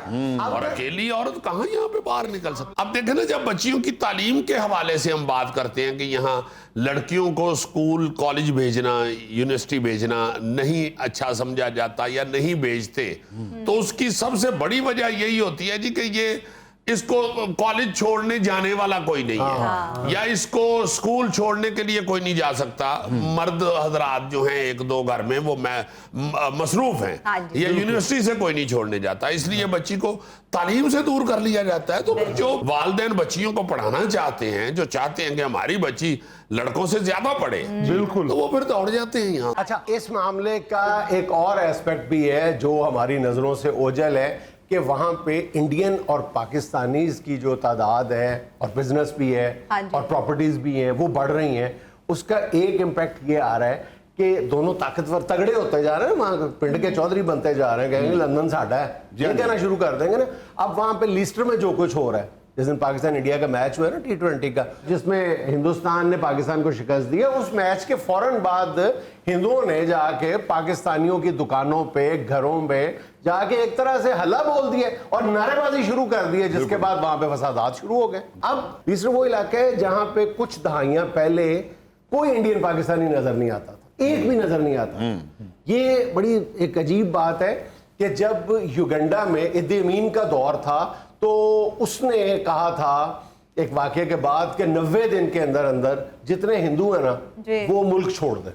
और अकेली औरत कहाँ यहाँ पे बाहर निकल सकती। अब देखें ना, जब बच्चियों की तालीम के हवाले से हम बात करते हैं कि यहाँ लड़कियों को स्कूल कॉलेज भेजना, यूनिवर्सिटी भेजना नहीं अच्छा समझा जाता या नहीं भेजते, तो उसकी सबसे बड़ी वजह यही होती है जी कि ये इसको कॉलेज छोड़ने जाने वाला कोई नहीं है, या इसको स्कूल छोड़ने के लिए कोई नहीं जा सकता। मर्द हजरात जो हैं 1-2 घर में वो मसरूफ हैं, या यूनिवर्सिटी से कोई नहीं छोड़ने जाता, इसलिए बच्ची को तालीम से दूर कर लिया जाता है। तो जो वालिदैन बच्चियों को पढ़ाना चाहते हैं, जो चाहते हैं कि हमारी बच्ची लड़कों से ज्यादा पढ़े, बिल्कुल, तो वो फिर दौड़ जाते हैं यहाँ। अच्छा, इस मामले का एक और एस्पेक्ट भी है जो हमारी नजरों से ओझल है कि वहाँ पे इंडियन और पाकिस्तानीज की जो तादाद है और बिजनेस भी है और प्रॉपर्टीज भी हैं वो बढ़ रही हैं। उसका एक इम्पैक्ट ये आ रहा है कि दोनों ताकतवर तगड़े होते जा रहे हैं, वहाँ पिंड के चौधरी बनते जा रहे हैं, कहेंगे लंदन साडा है, ये कहना शुरू कर देंगे ना। अब वहाँ पे लीस्टर में जो कुछ हो रहा है, जिस दिन पाकिस्तान इंडिया का मैच हुआ है ना T20 का, जिसमें हिंदुस्तान ने पाकिस्तान को शिकस्त दी है, उस मैच के फौरन बाद हिंदुओं ने जाके पाकिस्तानियों की दुकानों पे, घरों पे जाके एक तरह से हल्ला बोल दिया और नारेबाजी शुरू कर दी है, जिसके बाद वहां पे फसादात शुरू हो गए। अब तीसरा वो इलाका है जहां पे कुछ दहाइयां पहले कोई इंडियन पाकिस्तानी नजर नहीं आता था, एक भी नजर नहीं आता। ये बड़ी एक अजीब बात है कि जब युगंडा में इद्दी अमीन का दौर था तो उसने कहा था एक वाकये के बाद कि 90 दिन के अंदर अंदर जितने हिंदू हैं ना वो मुल्क छोड़ दें,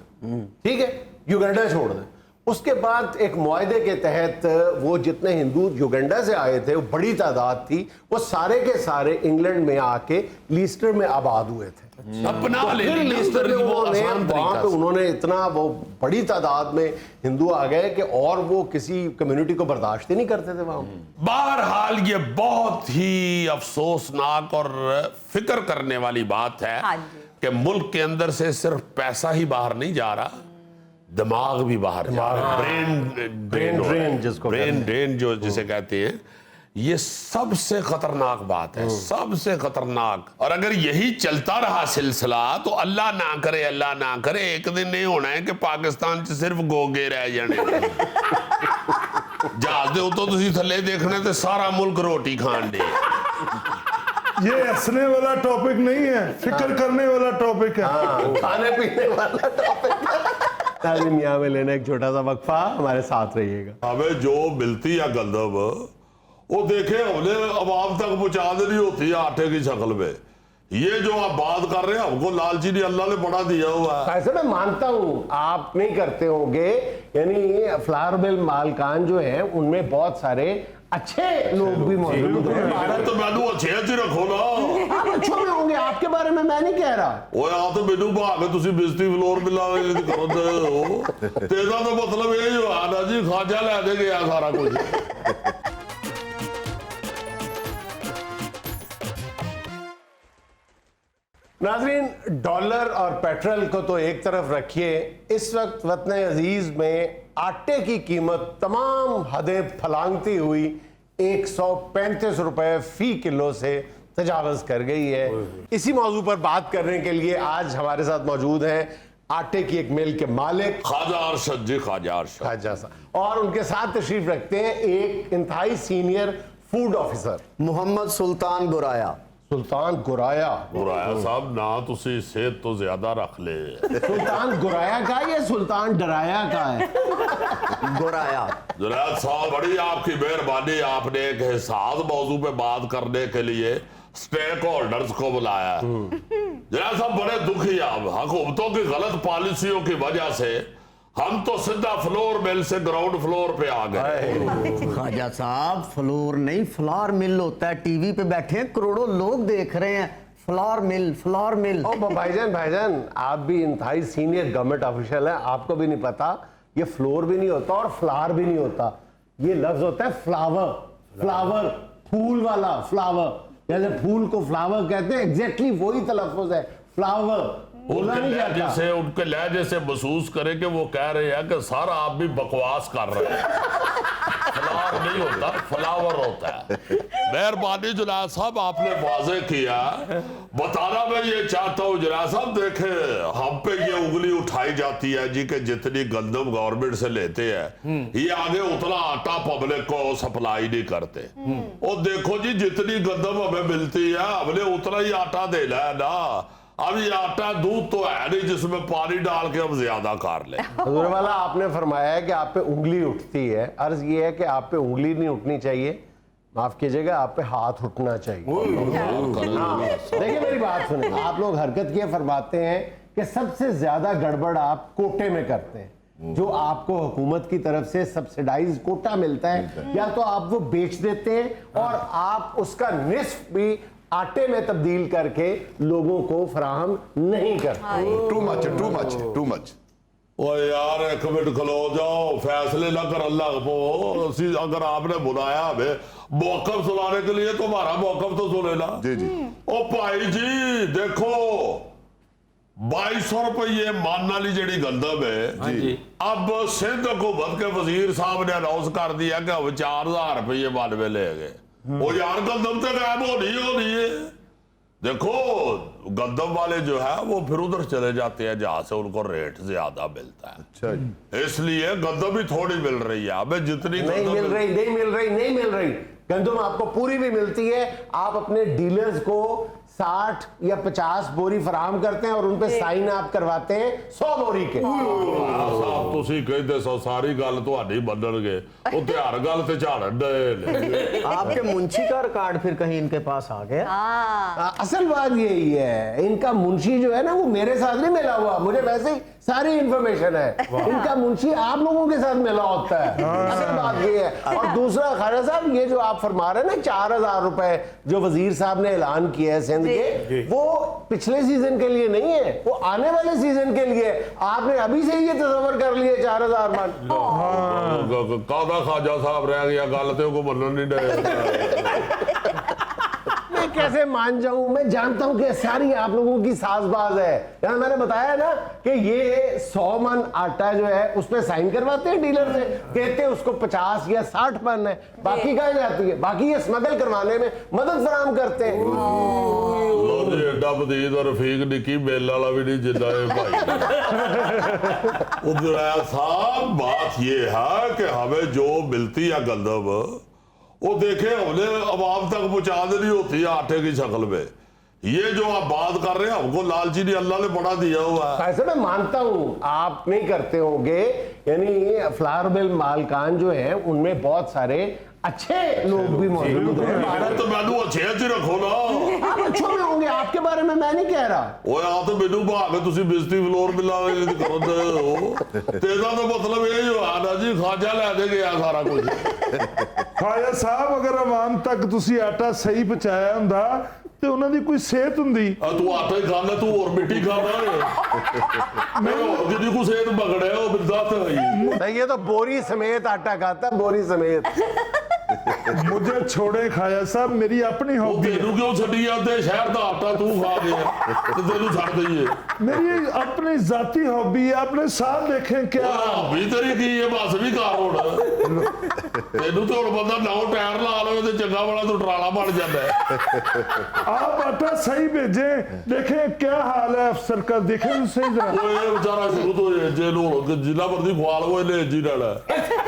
ठीक है, युगंडा छोड़ दें। उसके बाद एक मुआहदे के तहत वो जितने हिंदू युगंडा से आए थे, वो बड़ी तादाद थी, वो सारे के सारे इंग्लैंड में आके लीस्टर में आबाद हुए थे। अपना तो ले फिर लीस्टर लीस्टर वो में आसान वहां तरीका पे से। उन्होंने इतना वो बड़ी तादाद में हिंदू आ गए कि और वो किसी कम्युनिटी को बर्दाश्त ही नहीं करते थे वहां। बहरहाल ये बहुत ही अफसोसनाक और फिक्र करने वाली बात है कि मुल्क के अंदर से सिर्फ पैसा ही बाहर नहीं जा रहा, दिमाग भी बाहर जा रहा है। ब्रेन ड्रेन जिसको ब्रेन ड्रेन जो जिसे कहते हैं, ये सबसे खतरनाक बात है, सबसे खतरनाक। और अगर यही चलता रहा सिलसिला तो अल्लाह ना करे एक दिन नहीं होना है कि पाकिस्तान च सिर्फ गोगे रह जाने। जहाज दे उतो तुसी थल्ले देखने ते सारा मुल्क रोटी खान दे। ये हंसने वाला टॉपिक नहीं है, फिक्र करने वाला टॉपिक है, खाने पीने वाला टॉपिक। ताज़ीम यहाँ में लेना एक छोटा सा वक्फा, हमारे साथ रहिएगा। हमें जो मिलती है गंदम वो देखे हमने अवाम तक पहुंचा देनी होती है आटे की शक्ल में, ये जो आप बात कर रहे हैं हमको लालची नहीं, अल्लाह ने बड़ा दिया हुआ है। ऐसे मैं मानता हूँ आप नहीं करते होंगे, यानी फ्लावर मिल मालकान जो है उनमें बहुत सारे अच्छे लोग भी मौजूद हैं। तो मैनू अच्छे रखो ना, आप अच्छों में होंगे, आपके बारे में मैं नहीं कह रहा। ओए आ तो मैनू भाग तुसी बेइज्जती फ्लोर मिला करो हो, तेरा तो मतलब ये जो है ना जी, खाजा ले दे गया सारा कुछ। नाजरीन, डॉलर और पेट्रोल को तो एक तरफ रखिए, इस वक्त वतन अजीज में आटे की कीमत तमाम हदें फलांगती हुई 135 रुपए फी किलो से तजावज कर गई है। इसी मौजू पर बात करने के लिए आज हमारे साथ मौजूद हैं आटे की एक मिल के मालिक खाजा अरशद जी, खाजा अरशद खाजा साहब, और उनके साथ तशरीफ रखते हैं एक इंतहाई सीनियर फूड ऑफिसर मोहम्मद सुल्तान गुराया। सुल्तान गुराया। गुराया साहब ना तुसी सेहत तो ज्यादा रख ले। सुल्तान गुराया का या सुल्तान डराया का है? गुराया। जुनैद साहब बड़ी आपकी मेहरबानी, आपने एक हिसास मौजू पे बात करने के लिए स्टेक होल्डर्स को बुलाया। जुनैद साहब बड़े दुखी आप, हुकूमतों की गलत पॉलिसियों की वजह से हम तो सीधा फ्लोर मिल से ग्राउंड फ्लोर पे आ गए। खाजा साहब, फ्लोर नहीं फ्लावर मिल होता है, टीवी पे बैठे हैं करोड़ों लोग देख रहे हैं, फ्लावर मिल फ्लावर मिल। ओ भाईजान आप भी इंतहाई सीनियर गवर्नमेंट ऑफिशियल हैं, आपको भी नहीं पता ये फ्लोर भी नहीं होता और फ्लावर भी नहीं होता, ये लफ्ज होता है फ्लावर। फ्लावर फूल वाला फ्लावर, जैसे फूल को फ्लावर कहते हैं, एग्जैक्टली वही तलफ्फुज है, फ्लावर। उनके लहजे से महसूस करें कि वो कह रहे हैं कि सर आप भी बकवास कर रहे हैं। फ्लावर नहीं होता, फ्लावर होता है। मेहरबानी जुनैद साहब, आपने वाजे किया। बताना मैं ये चाहता हूँ जुनैद साहब, देखे हम पे ये उंगली उठाई जाती है जी कि जितनी गंदम गवर्नमेंट से लेते हैं ये आगे उतना आटा पब्लिक को सप्लाई नहीं करते। और देखो जी जितनी गंदम हमें मिलती है हमने उतना ही आटा देना है ना। अब ये आटा दूध तो है नहीं जिसमें पानी डाल के हम ज्यादा कर ले। हजूर वाला आपने फरमाया है कि आप पे उंगली उठती है, अर्ज ये है कि आप पे उंगली नहीं उठनी चाहिए, माफ कीजिएगा आप पे हाथ उठना चाहिए। देखिए मेरी बात सुने, आप लोग हरकत किए फरमाते हैं कि सबसे ज्यादा गड़बड़ आप कोटे में करते हैं, जो आपको हुकूमत की तरफ से सब्सिडाइज कोटा मिलता है, या तो आप वो बेच देते हैं और आप उसका निस्फ भी आटे में तब्दील करके लोगों को फराहम नहीं करते। Too much too much too much. ओ यार एक मिनट खलो जाओ, फैसले ना कर अल्लाह को। अगर आपने बुलाया हमें मौकफ सुनाने के लिए तो हमारा मौकफ तो सुने ना। जी जी। ओ भाई जी देखो 2200 रुपये मान वाली जेड़ी गंदम है जी, अब सिंध हुकूमत के वजीर साहब ने अनाउंस कर दिया कि अब 4000 रुपये मान में ले गए। वो यार गंदम तो गायब होनी है। देखो गंदम वाले जो है वो फिर उधर चले जाते हैं जहां से उनको रेट ज्यादा मिलता है। अच्छा, इसलिए गंदम भी थोड़ी मिल रही है हमें, जितनी नहीं मिल रही। गंदम आपको पूरी भी मिलती है, आप अपने डीलर्स को 60 या 50 बोरी फराहम करते हैं और उन पे साइन आप करवाते हैं 100 बोरी के। साहब तुसी कहते सो सारी गल तुहाडी बदलगे, ओ ते हर गल ते झाड़न दे। आपके मुंशी का रिकॉर्ड फिर कहीं इनके पास आ गया। असल बात यही है, इनका मुंशी जो है ना वो मेरे साथ नहीं मिला हुआ, मुझे वैसे ही सारी इंफॉर्मेशन है, इनका मुंशी आप लोगों के साथ मिला होता है। असल बात ये है। और दूसरा खाजा साहब, ये जो आप फरमा रहे हैं ना 4000 रुपए जो वजीर साहब ने ऐलान किया है सिंध के, वो पिछले सीजन के लिए नहीं है, वो आने वाले सीजन के लिए। आपने अभी से ये तस्वर कर लिए 4000 मान। कादा खाजा साहब रह गया गल ते को मनन नहीं दे। मैं कैसे मान जाऊं, मैं जानता हूं कि सारी आप लोगों की साजबाज है। यार मैंने बताया ना कि ये 100 मन आटा जो है उस पर साइन करवाते हैं डीलर से, कहते हैं उसको 50 या 60 मन है, बाकी कहाँ जाती है, बाकी ये स्मगल करवाने में मदद फराहम करते हैं। डबदीद और रफीक निकी मेल वाला भी नहीं जिंदा है भाई। उधर साहब बात ये है कि हमें जो मिलती है गंदम वो देखे हमने अवाम तक पहुंचा देनी होती है आटे की शक्ल में। ये जो आप बात कर रहे हैं हमको लालची ने अल्लाह ने बड़ा दिया हुआ है। ऐसे मैं मानता हूँ आप नहीं करते होंगे, यानी फ्लावर मिल मालकान जो है उनमें बहुत सारे अच्छे लोग भी मौजूद हैं। तो मैनू अच्छे रखो ना। आप अच्छों में होंगे, आपके बारे में मैं नहीं कह रहा। ओए आ तो मैनू भाग तुसी बेइज्जती फ्लोर मिला करदे हो। तेरा तो मतलब ये जो है ना जी खाजा लै दे गया सारा कुछ। ख्वाजा साहब अगर आवाम तक तुसी आटा सही पहुंचाया हुंदा ते उन्हां दी कोई सेहत हुंदी। तू आटा ही खा ले, तू और मिट्टी खा रहा है। मैं और किसी को सेहत बगड़े हो बिरदात है। ये तो बोरी समेत आटा खाता है, बोरी समेत। मुझे छोड़े ख्वाजा साहब, मेरी अपनी वो हॉबी है। तेनू क्यों छड़ी आते शहर दा आटा तू खा गया ते तेनू छड़ दईए। मेरी अपनी जाती हॉबी है, आपने साथ देखें क्या। भी तेरी की है बस भी कार होना। तेनू तो हुण बंदा नौ टायर ला लवे ते चंगा वाला तू ट्राला बन जांदा है। आप आटा सही भेजे, देखें क्या हाल है अफसर का, देखें तो सही जरा। ओए बेचारा शुरू तो जेल होण जिला मर्जी ख्वाल वो ले जी नाला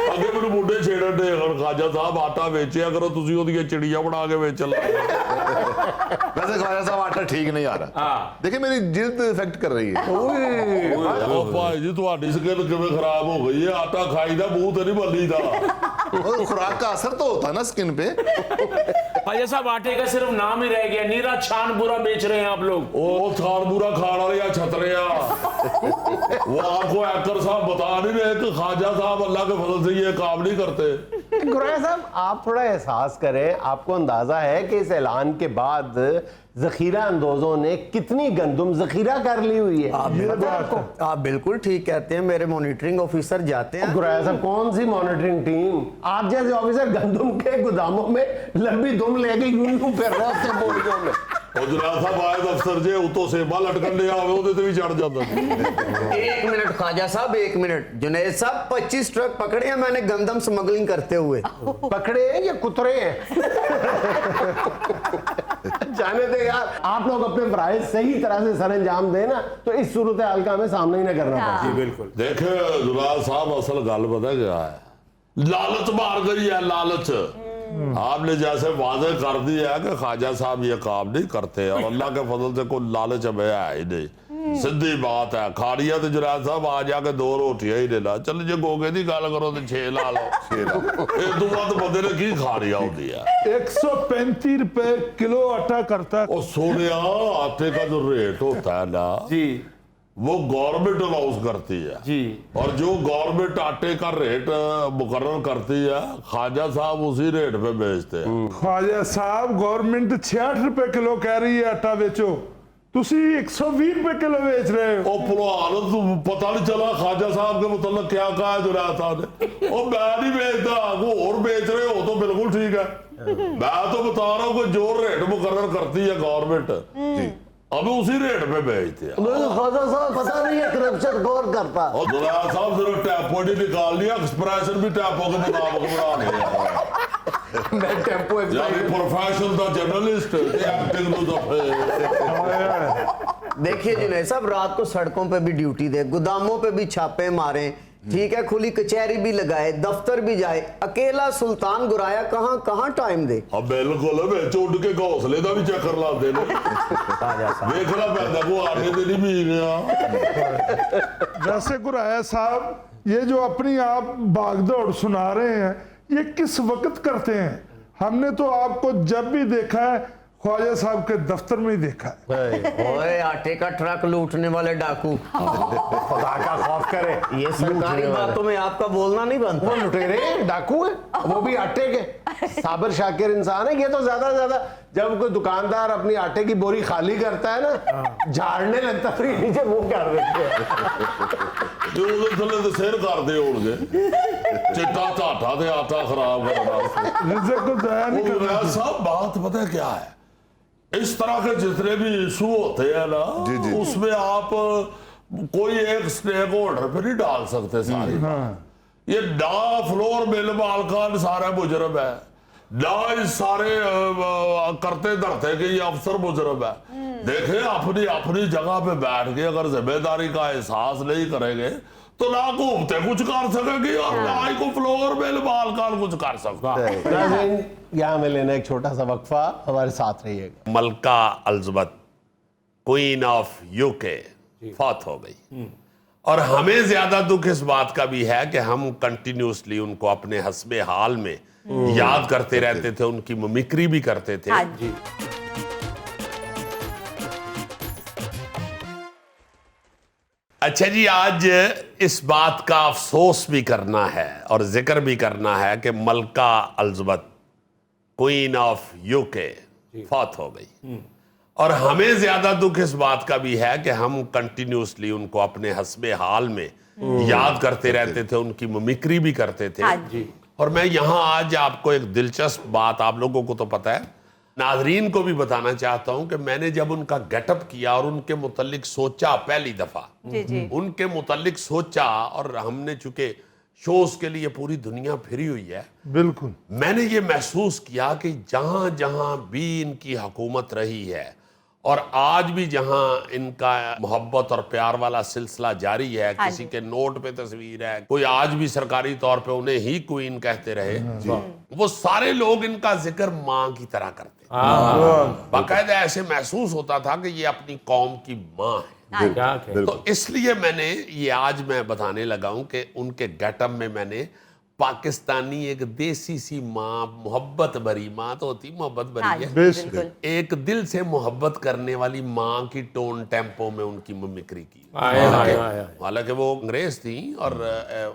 अगे मेनू मुंडे छेड़न दे खाजा साहब आटा वेचिया करो तुसी ओदियां चिड़ियां बना के बेच लो। वैसे ख्वाजा साहब आटा ठीक नहीं आ रहा। देखिए मेरी जिल्द इफेक्ट कर रही है। ओ भाई जी तुहाडी स्किन किवें खराब हो गई है? आटा खाईदा मुंह ते नहीं बल्लीदा। और खुराक का असर तो होता है ना स्किन पे। ख्वाजा साहब आटे का सिर्फ नाम ही रह गया, नीरा छान बुरा बेच रहे हैं आप लोग। ओ थान बुरा खान वाले या छतरिया वो आपको एक्टर साहब बता नहीं रहे कि ख्वाजा साहब अल्लाह के फजल से ये काम नहीं करते। गुरैया साहब आप थोड़ा एहसास करें, आपको अंदाजा है कि इस ऐलान के बाद जखीरा अंदोजों ने कितनी गंदुम जखीरा कर ली हुई है। आप बिल्कुल ठीक कहते हैं, मेरे मॉनिटरिंग ऑफिसर जाते हैं। गुरैया साहब कौन सी मॉनिटरिंग टीम, आप जैसे ऑफिसर गंदुम के गोदामों में लंबी दुम लेके यूं फिर रहे होते हैं बोरियों में। जुनायद साहब आए अफसर जे उतो सेबा लटकन ले आवे ओदे ते भी चढ़ जांदा। एक मिनट ख्वाजा साहब, एक मिनट। जुनैद साहब 25 ट्रक पकड़े हैं मैंने गंदम स्मगलिंग करते हुए। पकड़े हैं या कुतरे हैं? जाने दे यार, आप लोग अपने फराइज सही तरह से सर अंजाम दें ना तो इस सूरत हाल का हमें सामना ही ना करना पड़े। जी बिल्कुल। देखे जुनायद साहब असल गल पता क्या है, लालच मार गई है लालच। आपने जैसे वादे कर दिया है कि ख्वाजा साहब ये काम नहीं करते और अल्लाह के फजल से कोई लालच हमें है ही नहीं। सीधी बात है, खाड़िया तो जुनायद साहब आ जाके 2 रोटियां ही ले ला। चल जे गोगे दी गल करो तो 6 ला लो। ये दुआ तो बंदे ने की खाड़िया होती है। 135 रुपए किलो आटा करता है। और सोनिया आटे का जो रेट होता है ना जी वो गवर्नमेंट अनाउंस करती है जी। और जो गवर्नमेंट आटे का रेट मुकर्रर करती है ख्वाजा साहब उसी रेट पे बेचते हैं। ख्वाजा साहब गवर्नमेंट 66 रुपए किलो कह रही है आटा बेचो, तुसी 120 रुपए किलो बेच रहे हो। ओ पुराना तो पता नहीं चला ख्वाजा साहब के मतलब क्या कहा है जुनायद साहब ने। ओ मैं नहीं बेचता, वो और बेच रहे हो तो बिल्कुल ठीक है। मैं तो बता रहा हूँ कि जो रेट मुकर्रर करती है गवर्नमेंट अब उसी रेट पे बेचते हैं। ख्वाजा साहब पता नहीं है करप्शन कौन करता। और जुनायद साहब सिर्फ टैपो नहीं निकाल लिया, एक्सप्रेशन भी टैपो के मुताबिक बना लिया। मैं टेम्पो यानी professional the journalist acting know the. देखिए जुनैद साहब, रात को सड़कों पे भी ड्यूटी दे, गोदामों पे भी छापे मारे, ठीक है, खुली कचहरी भी लगाए, दफ्तर भी जाए, अकेला सुल्तान गुराया कहाँ कहाँ टाइम दे। अब बिल्कुल मैं चोट के घोंसले का भी चक्कर लाते ने देखना पैदा को आने दे नहीं भी गया। वैसे गुराया साहब ये जो अपनी आप भागदौड़ सुना रहे हैं ये किस वक्त करते हैं? हमने तो आपको जब भी देखा है ख्वाजा साहब के दफ्तर में ही देखा है। ओए आटे का ट्रक लूटने वाले डाकू, खुदा का खौफ करे। ये सरकारी बातों में आपका बोलना नहीं बनता। वो लुटेरे डाकू है, वो भी आटे के। साबिर शाकिर इंसान है। ये तो ज्यादा जब कोई दुकानदार अपनी आटे की बोरी खाली करता है ना झाड़ने लगता फिर नीचे मुंह कर देते हैं। जो उधर थले तो सिर कर दे होंगे चिट्टा टाटा दे आटा खराब करना। रिज़्क़ को जाया नहीं वो करना। मेरा साहब बात पता है क्या है, इस तरह के जितने भी इशू होते हैं ना उसमें आप कोई एक स्टेक होल्डर पे नहीं डाल सकते सारे। ये ना फ्लोर मिल मालकान सारा मुजरम है, ना इस सारे करते धरते के ये अफसर मुजरम है। देखे अपनी अपनी जगह पे बैठ के अगर जिम्मेदारी का एहसास नहीं करेंगे तो ना घूमते कुछ कर सकेंगे और ना ही को फ्लोर मिल मालकान कुछ कर सकता। यहाँ में लेना एक छोटा सा वक्फा, हमारे साथ रहिएगा। मलका अल्जमत क्वीन ऑफ यूके फौत हो गई। और हमें ज्यादा दुख इस बात का भी है कि हम कंटिन्यूसली उनको अपने हस्बे हाल में याद करते रहते थे, उनकी मिमिक्री भी करते थे। हाँ जी। अच्छा जी, आज इस बात का अफसोस भी करना है और जिक्र भी करना है कि मलका एलिजाबेथ क्वीन ऑफ यूके फौत हो गई। और हमें ज्यादा दुख इस बात का भी है कि हम कंटिन्यूसली उनको अपने हस्बे हाल में याद करते रहते थे, उनकी मिमिक्री भी करते थे। हाँ जी। और मैं यहाँ आज आपको एक दिलचस्प बात, आप लोगों को तो पता है, नाजरीन को भी बताना चाहता हूं कि मैंने जब उनका गेटअप किया और उनके मुतालिक सोचा, पहली दफा जी जी। उनके मुतालिक सोचा, और हमने चूंकि शोज के लिए पूरी दुनिया फिरी हुई है, बिल्कुल मैंने ये महसूस किया कि जहां जहां भी इनकी हुकूमत रही है और आज भी जहां इनका मोहब्बत और प्यार वाला सिलसिला जारी है, हाँ किसी जी। के नोट पे तस्वीर है, कोई आज भी सरकारी तौर पे उन्हें ही क्वीन कहते रहे, वो सारे लोग इनका जिक्र माँ की तरह करते हैं। बाकायदा ऐसे महसूस होता था कि ये अपनी कौम की माँ है। क्या कहे? तो इसलिए मैंने ये आज मैं बताने लगा हूं कि उनके गेटअप में मैंने पाकिस्तानी एक देसी सी माँ, मोहब्बत भरी माँ तो होती, मोहब्बत हाँ भरी जी, है, बिल्कुल। एक दिल से मोहब्बत करने वाली माँ की टोन टेम्पो में उनकी मिमिक्री की। आए, आए, आए। हालांकि वो अंग्रेज थी और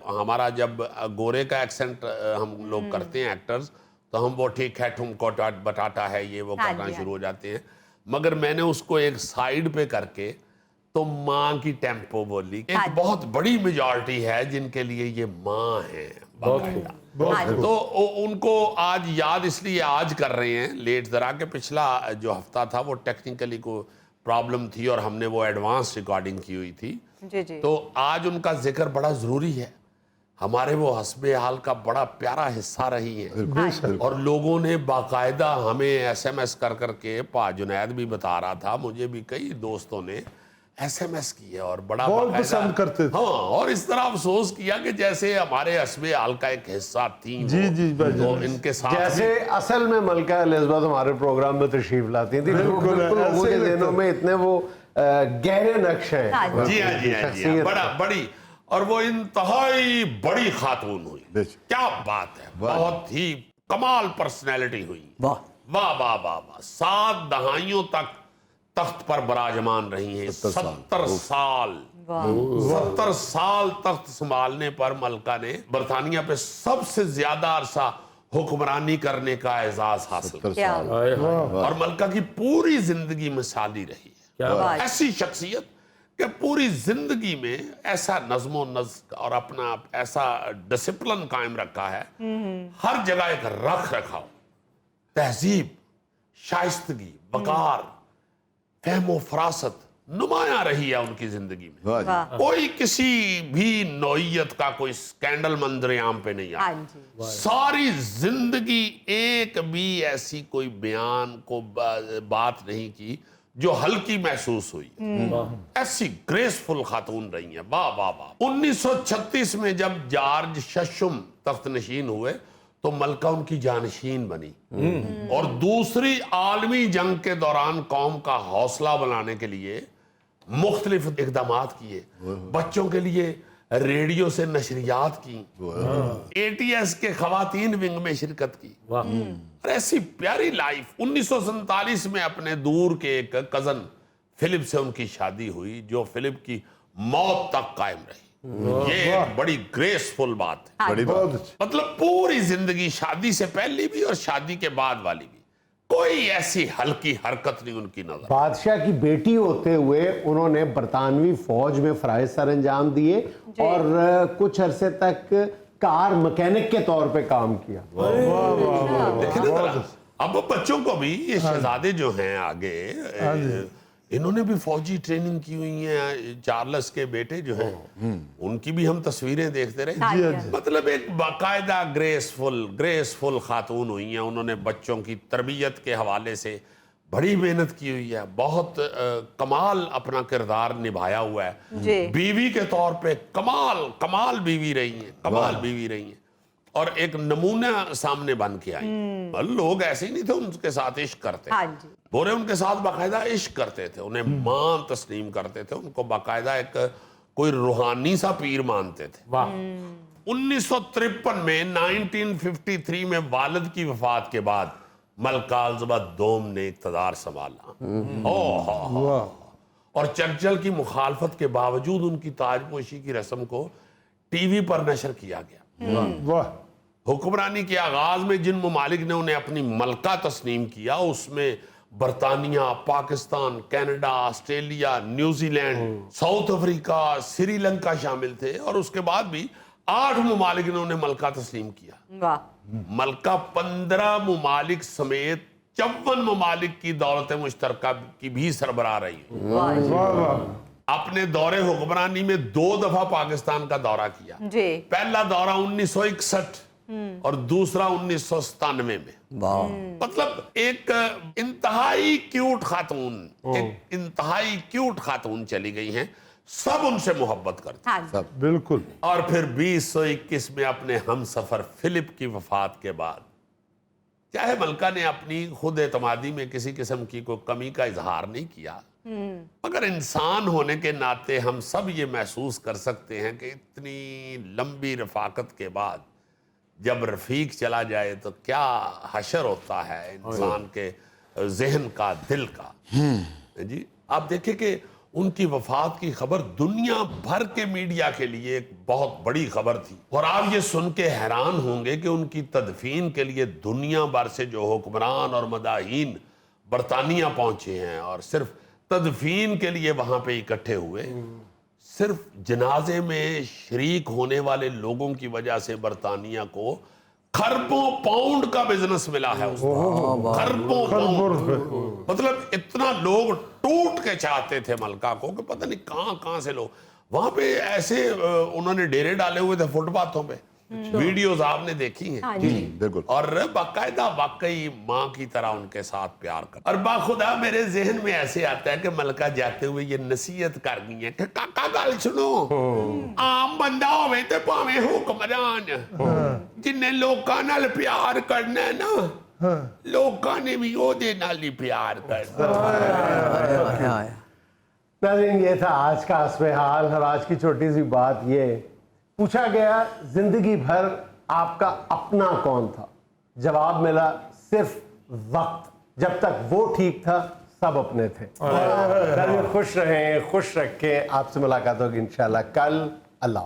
हमारा जब गोरे का एक्सेंट हम लोग करते हैं एक्टर्स, तो हम वो ठीक है ठुमको बटाटा है ये वो हाँ करना जी, शुरू हो जाते हैं। मगर मैंने उसको एक साइड पे करके तो माँ की टेम्पो बोली। हाँ एक जी। बहुत बड़ी मेजॉरिटी है जिनके लिए ये माँ है बाकायदा। हाँ जी। तो उनको आज याद इसलिए आज कर रहे हैं लेट जरा के, पिछला जो हफ्ता था वो टेक्निकली को प्रॉब्लम थी और हमने वो एडवांस रिकॉर्डिंग की हुई थी, जी जी। तो आज उनका जिक्र बड़ा जरूरी है। हमारे वो हस्बे हाल का बड़ा प्यारा हिस्सा रही है और लोगों ने बाकायदा हमें SMS कर करके, पा जुनैद भी बता रहा था, मुझे भी कई दोस्तों ने SMS किए और बड़ा बहुत बाकायदा- पसंद करते थे। हाँ, और इस तरह अफसोस किया कि जैसे हमारे हस्बे हाल का एक हिस्सा थी वो, जी, जी, भाई तो जी। इनके साथ जैसे असल में मलका एलिजाबेथ हमारे प्रोग्राम में तशरीफ लाती थी, बिल्कुल लोगों के दिलों में इतने वो गहरे नक्श हैं। हाँ जी। जी हाँ, जी हाँ, जी हाँ, शख्सियत बड़ा बड़ी, और वो इंतहाई बड़ी खातून हुई। क्या बात है, बहुत ही कमाल पर्सनैलिटी हुई। वाह वाह वाह वाह वाह। 7 दहाइयों तक तख्त पर विराजमान रही हैं। 70 साल, वाह। 70 साल तख्त संभालने पर मलका ने बरतानिया पे सबसे ज्यादा अरसा हुक्मरानी करने का एजाज हासिल किया। क्या आए, आए। और मलका की पूरी जिंदगी मिसाली रही है। क्या बात। ऐसी शख्सियत कि पूरी जिंदगी में ऐसा नज़्मो नज़्म और अपना ऐसा डिसिप्लिन कायम रखा है, हर जगह एक रख रखाव, तहजीब, शाइस्तगी, वकार, फहमो फरासत नुमाया रही है उनकी जिंदगी में। वाह। कोई किसी भी नौइयत का कोई स्कैंडल मंजरेआम पे नहीं आया। हाँ जी। सारी जिंदगी एक भी ऐसी कोई बयान को बात नहीं की जो हल्की महसूस हुई। ऐसी ग्रेसफुल खातून रही है। वाह वाह वाह। 1936 में जब जॉर्ज शशम तख्त नशीन हुए तो मलका उनकी जानशीन बनी और दूसरी आलमी जंग के दौरान कौम का हौसला बनाने के लिए मुख्तलिफ इकदामात किए। बच्चों के लिए रेडियो से नशरियात की, ATS के खवातीन विंग में शिरकत की। और ऐसी प्यारी लाइफ। 1947 में अपने दूर के एक कजन फिलिप से उनकी शादी हुई जो फिलिप की मौत तक कायम रही। ये एक बड़ी ग्रेसफुल बात है। बड़ी बात। मतलब पूरी जिंदगी, शादी से पहले भी और शादी के बाद वाली भी, कोई ऐसी हल्की हरकत नहीं उनकी नजर। बादशाह की बेटी होते हुए उन्होंने बरतानवी फौज में फराइज सर अंजाम दिए और कुछ अरसे तक कार मैकेनिक के तौर पे काम किया। देखिए ना जरा, अब बच्चों को भी ये शहजादे जो हैं आगे, इन्होंने भी फौजी ट्रेनिंग की हुई है। चार्ल्स के बेटे जो हैं उनकी भी हम तस्वीरें देखते रहे। हाँ जी। मतलब एक बाकायदा ग्रेसफुल खातून हुई हैं। उन्होंने बच्चों की तरबियत के हवाले से बड़ी मेहनत की हुई है। बहुत कमाल अपना किरदार निभाया हुआ है। जी। बीवी के तौर पे कमाल बीवी रही हैं, कमाल बीवी रही हैं। और एक नमूना सामने बन के आई। लोग ऐसे ही नहीं थे उनके साथ इश्क करते, हाँ जी। बोरे उनके साथ बाकायदा इश्क करते थे, उन्हें मां तस्लीम करते थे, उनको बाकायदा एक कोई रूहानी सा पीर मानते थे। वाह 1953 में 1953 में वालिद की वफात के बाद मलका एलिजाबेथ दोम ने इक़्तिदार संभाला। और चर्चिल की मुखालफत के बावजूद उनकी ताजपोशी की रस्म को टीवी पर नशर किया गया। वाह हुक्मरानी के आगाज में जिन ममालिक ने उन्हें अपनी मलका तस्लीम किया उसमें बरतानिया, Pakistan, Canada, Australia, New Zealand, south Africa, Sri Lanka शामिल थे। और उसके बाद भी 8 ममालिक ने उन्हें मलका तस्लीम किया। वाह मलका 15 ममालिक समेत 54 ममालिक की दौलत मुश्तरका की भी सरबराह रही है। वाह वाह वाह अपने दौरे हुक्मरानी में 2 दफा पाकिस्तान का दौरा किया। जी। पहला दौरा 1961 और दूसरा 1997 में। मतलब एक इंतहाई क्यूट खातून, एक इंतहाई क्यूट खातून चली गई हैं, सब उनसे मोहब्बत करते। हाँ जी। बिल्कुल। और फिर 2021 में अपने हमसफर फिलिप की वफात के बाद चाहे मलका ने अपनी खुद एतमादी में किसी किस्म की कोई कमी का इजहार नहीं किया, मगर इंसान होने के नाते हम सब ये महसूस कर सकते हैं कि इतनी लंबी रफाकत के बाद जब रफीक चला जाए तो क्या हशर होता है इंसान के जहन का, दिल का। जी आप देखिए कि उनकी वफात की खबर दुनिया भर के मीडिया के लिए एक बहुत बड़ी खबर थी। और आप ये सुन के हैरान होंगे कि उनकी तदफीन के लिए दुनिया भर से जो हुक्मरान और मदाहीन बरतानिया पहुंचे हैं और सिर्फ तदफीन के लिए वहां पे इकट्ठे हुए, सिर्फ जनाजे में शरीक होने वाले लोगों की वजह से बरतानिया को खरबों पाउंड का बिजनेस मिला है उसको। खरबों पाउंड, मतलब इतना लोग टूट के चाहते थे मलका को कि पता नहीं कहां कहां से लोग वहां पे ऐसे उन्होंने डेरे डाले हुए थे फुटपाथों पे। वीडियोस आपने देखी हैं। हाँ जी। बिल्कुल। और बाकायदा वाकई माँ की तरह उनके साथ प्यार कर। और बाखुदा मेरे जहन में ऐसे आता है कि मलका जाते हुए ये नसीहत कर गई है कि काका गल सुनो, आम बंदा होवे ते भावें हुक्मरान, जिन्ने लोकां नाल प्यार करना है ना, लोकां ने भी ओदे नाल ही प्यार करना। नाज़रीन, ये था आज का अस्वे हाल। और आज की छोटी सी बात ये पूछा गया, जिंदगी भर आपका अपना कौन था? जवाब मिला सिर्फ वक्त। जब तक वो ठीक था सब अपने थे। खुश रहें, खुश रखें। आपसे मुलाकात होगी इंशाल्लाह कल। अल्लाह।